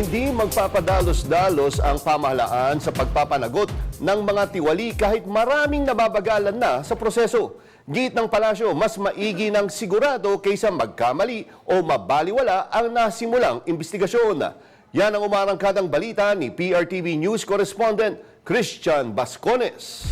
Hindi magpapadalos-dalos ang pamahalaan sa pagpapanagot ng mga tiwali kahit maraming nababagalan na sa proseso. Git ng palasyo, mas maigi ng sigurado kaysa magkamali o mabaliwala ang nasimulang investigasyon. Yan ang umarangkadang balita ni PRTV News Correspondent Christian Bascones.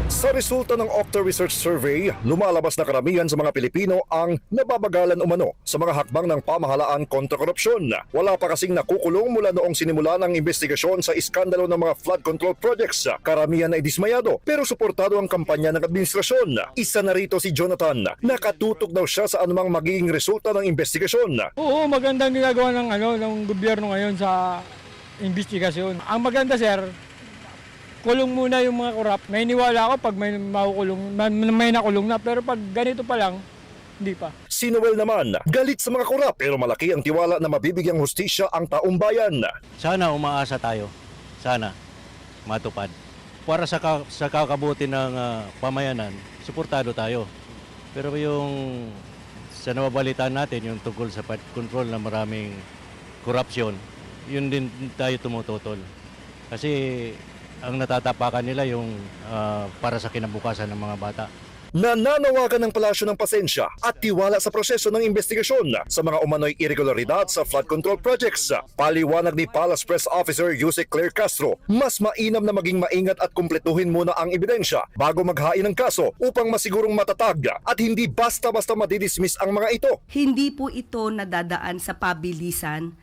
Sa resulta ng Octa Research Survey, lumalabas na karamihan sa mga Pilipino ang nababagalan umano sa mga hakbang ng pamahalaan kontra korupsyon. Wala pa kasing nakukulong mula noong sinimula ng investigasyon sa iskandalo ng mga flood control projects. Karamihan ay dismayado pero suportado ang kampanya ng administrasyon. Isa na rito si Jonathan. Nakatutok daw siya sa anumang magiging resulta ng investigasyon. Oo, magandang ginagawa ng gobyerno ngayon sa investigasyon. Ang maganda, sir, kulong muna yung mga korap. May niwala ako pag may makukulong, may nakulong na, pero pag ganito pa lang, hindi pa. Si Noel naman, galit sa mga korap pero malaki ang tiwala na mabibigyang hustisya ang taong bayan. Sana umaasa tayo. Sana matupad. Para sa kakabuti ng pamayanan, suportado tayo. Pero yung sa nababalitaan natin, yung tungkol sa control ng maraming korupsyon, yun din tayo tumututol. Kasi ang natatapakan nila yung para sa kinabukasan ng mga bata. Nananawagan ng palasyo ng pasensya at tiwala sa proseso ng investigasyon sa mga umano'y irregularidad sa flood control projects. Paliwanag ni Palace Press Officer Yusek Claire Castro, mas mainam na maging maingat at kumpletuhin muna ang ebidensya bago maghain ng kaso upang masigurong matatag at hindi basta-basta madidismiss ang mga ito. Hindi po ito nadadaan sa pabilisan.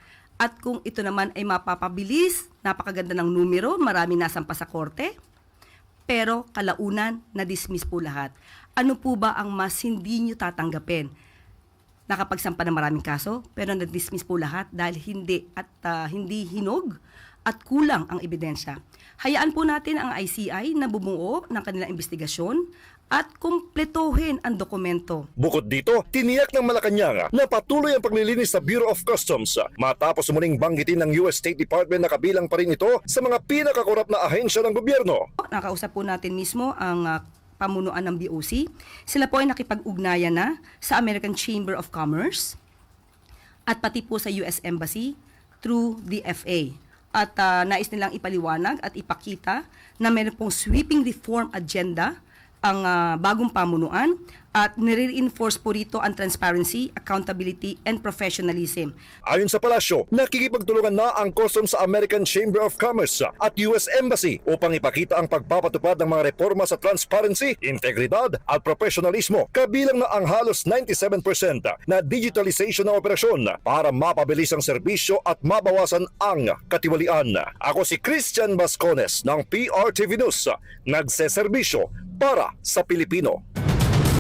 At kung ito naman ay mapapabilis, napakaganda ng numero, marami nasampa sa korte, pero kalaunan, na-dismiss po lahat. Ano po ba ang mas hindi nyo tatanggapin? Nakapagsampa ng maraming kaso, pero na-dismiss po lahat dahil hindi hinog at kulang ang ebidensya. Hayaan po natin ang ICI na bumuo ng kanilang investigasyon at kumpletuhin ang dokumento. Bukod dito, tiniyak ng Malacanang na patuloy ang paglilinis sa Bureau of Customs matapos muling banggitin ng US State Department na kabilang pa rin ito sa mga pinakakorap na ahensya ng gobyerno. Nakausap po natin mismo ang pamunuan ng BOC. Sila po ay nakipag-ugnayan na sa American Chamber of Commerce at pati po sa US Embassy through the FA. At nais nilang ipaliwanag at ipakita na meron pong sweeping reform agenda ang bagong pamunuan at nire-reinforce po rito ang transparency, accountability, and professionalism. Ayon sa palasyo, nakikipagtulungan na ang Customs sa American Chamber of Commerce at US Embassy upang ipakita ang pagpapatupad ng mga reforma sa transparency, integridad at professionalismo, kabilang na ang halos 97% na digitalization ng operasyon para mapabilis ang serbisyo at mabawasan ang katiwalian. Ako si Christian Bascones ng PRTV News, nagseserbisyo para sa Pilipino.